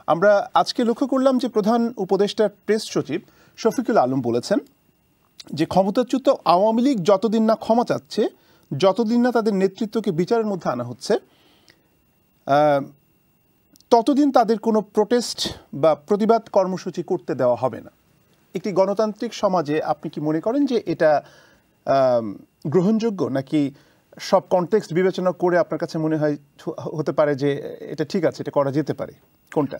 আমরা আজকে লক্ষ্য করলাম যে প্রধান উপদেষ্টার প্রেস সচিব শফিকুল আলম বলেছেন যে ক্ষমতাচ্যুত আওয়ামী লীগ যতদিন না ক্ষমা চাচ্ছে, যতদিন না তাদের নেতৃত্বকে বিচারের মধ্যে আনা হচ্ছে, ততদিন তাদের কোনো প্রোটেস্ট বা প্রতিবাদ কর্মসূচি করতে দেওয়া হবে না। একটি গণতান্ত্রিক সমাজে আপনি কি মনে করেন যে এটা গ্রহণযোগ্য, নাকি সব কনটেক্সট বিবেচনা করে আপনার কাছে মনে হয় হতে পারে যে এটা ঠিক আছে, এটা করা যেতে পারে? কোনটা?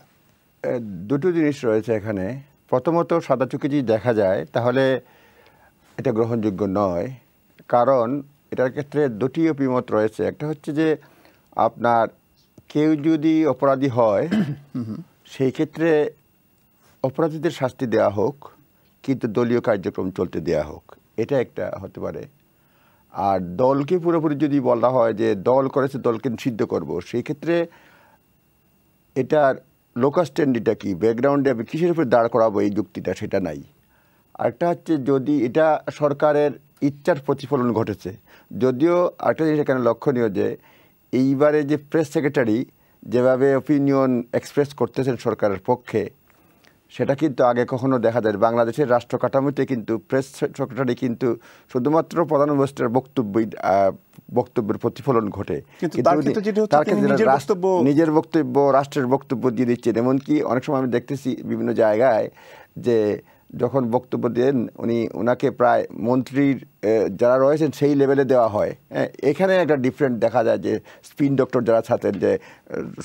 দুটো জিনিস রয়েছে এখানে। প্রথমত, সাদা চোখে যদি দেখা যায় তাহলে এটা গ্রহণযোগ্য নয়, কারণ এটার ক্ষেত্রে দুটি অভিমত রয়েছে। একটা হচ্ছে যে আপনার কেউ যদি অপরাধী হয় সেই ক্ষেত্রে অপরাধীদের শাস্তি দেওয়া হোক, কিন্তু দলীয় কার্যক্রম চলতে দেওয়া হোক, এটা একটা হতে পারে। আর দলকে পুরোপুরি যদি বলা হয় যে দল করেছে দলকে নিষিদ্ধ করব, সেই ক্ষেত্রে এটার লোকাল স্ট্যান্ডিটা কি, ব্যাকগ্রাউন্ডে আমি কিসের উপরে দাঁড় করাবো এই যুক্তিটা, সেটা নাই। আরেকটা হচ্ছে যদি এটা সরকারের ইচ্ছার প্রতিফলন ঘটেছে, যদিও আরেকটা জিনিস এখানে লক্ষণীয় যে এইবারে যে প্রেস সেক্রেটারি যেভাবে অপিনিয়ন এক্সপ্রেস করতেছেন সরকারের পক্ষে, সেটা কিন্তু আগে কখনো দেখা যায়। বাংলাদেশের রাষ্ট্র কাঠামোতে কিন্তু প্রেস সেক্রেটারি কিন্তু শুধুমাত্র প্রধান উপদেষ্টার বক্তব্যের প্রতিফলন ঘটে, নিজের বক্তব্য রাষ্ট্রের বক্তব্য দিয়ে দিচ্ছেন। এমনকি অনেক সময় আমি দেখতেছি বিভিন্ন জায়গায় যে যখন বক্তব্য দেন ওনাকে প্রায় মন্ত্রীর যারা রয়েছেন সেই লেভেলে দেওয়া হয়। এখানে একটা ডিফারেন্ট দেখা যায় যে স্পিন ডক্টর যারা থাকেন, যে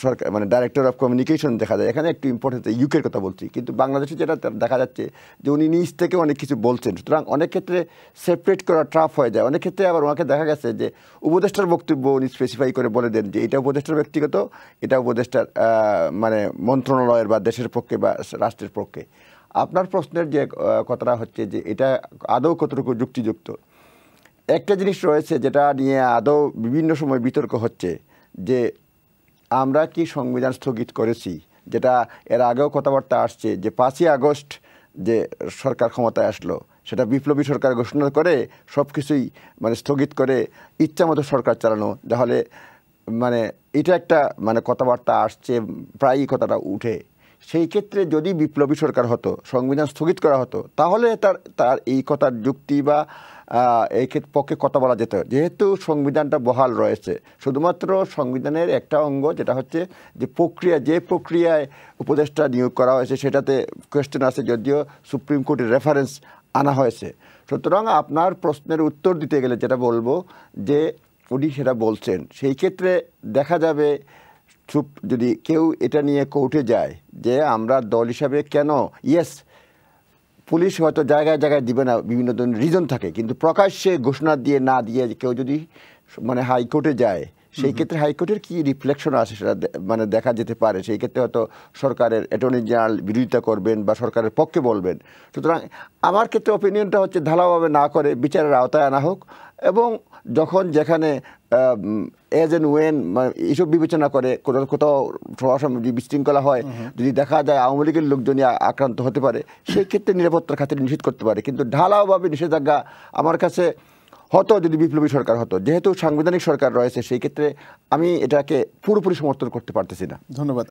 সরকার মানে ডাইরেক্টর অফ কমিউনিকেশন দেখা যায়, এখানে একটু ইম্পর্টেন্ট ইউকের কথা বলছি। কিন্তু বাংলাদেশে যেটা দেখা যাচ্ছে যে উনি নিজ থেকে অনেক কিছু বলছেন, সুতরাং অনেক ক্ষেত্রে সেপারেট করা টাফ হয়ে যায়। অনেক ক্ষেত্রে আবার ওনাকে দেখা গেছে যে উপদেষ্টার বক্তব্য উনি স্পেসিফাই করে বলে দেন যে এটা উপদেষ্টার ব্যক্তিগত, এটা উপদেষ্টার মানে মন্ত্রণালয়ের বা দেশের পক্ষে বা রাষ্ট্রের পক্ষে। আপনার প্রশ্নের যে কথাটা হচ্ছে যে এটা আদৌ কতটুকু যুক্তিযুক্ত, একটা জিনিস রয়েছে যেটা নিয়ে আদৌ বিভিন্ন সময় বিতর্ক হচ্ছে যে আমরা কি সংবিধান স্থগিত করেছি, যেটা এর আগেও কথাবার্তা আসছে যে 5ই আগস্ট যে সরকার ক্ষমতায় আসলো সেটা বিপ্লবী সরকার ঘোষণা করে সব কিছুই মানে স্থগিত করে ইচ্ছামতো সরকার চালানো, তাহলে মানে এটা একটা মানে কথাবার্তা আসছে, প্রায়ই কথাটা উঠে। সেই ক্ষেত্রে যদি বিপ্লবী সরকার হতো, সংবিধান স্থগিত করা হতো, তাহলে তার এই কথার যুক্তি বা এই পক্ষে কথা বলা যেত। যেহেতু সংবিধানটা বহাল রয়েছে, শুধুমাত্র সংবিধানের একটা অঙ্গ যেটা হচ্ছে যে প্রক্রিয়ায় উপদেষ্টা নিয়োগ করা হয়েছে সেটাতে কোয়েশ্চেন আছে, যদিও সুপ্রিম কোর্টের রেফারেন্স আনা হয়েছে। সুতরাং আপনার প্রশ্নের উত্তর দিতে গেলে যেটা বলবো যে উনি সেটা বলছেন, সেই ক্ষেত্রে দেখা যাবে যদি কেউ এটা নিয়ে কোর্টে যায় যে আমরা দল হিসাবে কেন, ইয়েস পুলিশ হয়তো জায়গায় জায়গায় দিবে না, বিভিন্ন ধরনের রিজন থাকে, কিন্তু প্রকাশ্যে ঘোষণা দিয়ে না দিয়ে কেউ যদি মানে হাইকোর্টে যায়, সেই ক্ষেত্রে হাইকোর্টের কি রিফ্লেকশন আছে সেটা মানে দেখা যেতে পারে। সেই ক্ষেত্রে হয়তো সরকারের অ্যাটর্নি জেনারেল বিরোধিতা করবেন বা সরকারের পক্ষে বলবেন। সুতরাং আমার ক্ষেত্রে অপিনিয়নটা হচ্ছে ঢালাওভাবে না করে বিচারের আওতায় আনা হোক, এবং যখন যেখানে এজ এন্ড ওয়েন এইসব বিবেচনা করে কোথাও বিশৃঙ্খলা হয়, যদি দেখা যায় আওয়ামী লীগের লোকজনই আক্রান্ত হতে পারে, সেই ক্ষেত্রে নিরাপত্তার খাতিরে নিষেধ করতে পারে। কিন্তু ঢালাওভাবে নিষেধাজ্ঞা আমার কাছে হতো যদি বিপ্লবী সরকার হতো। যেহেতু সাংবিধানিক সরকার রয়েছে, সেই ক্ষেত্রে আমি এটাকে পুরোপুরি সমর্থন করতে পারতেছি না। ধন্যবাদ।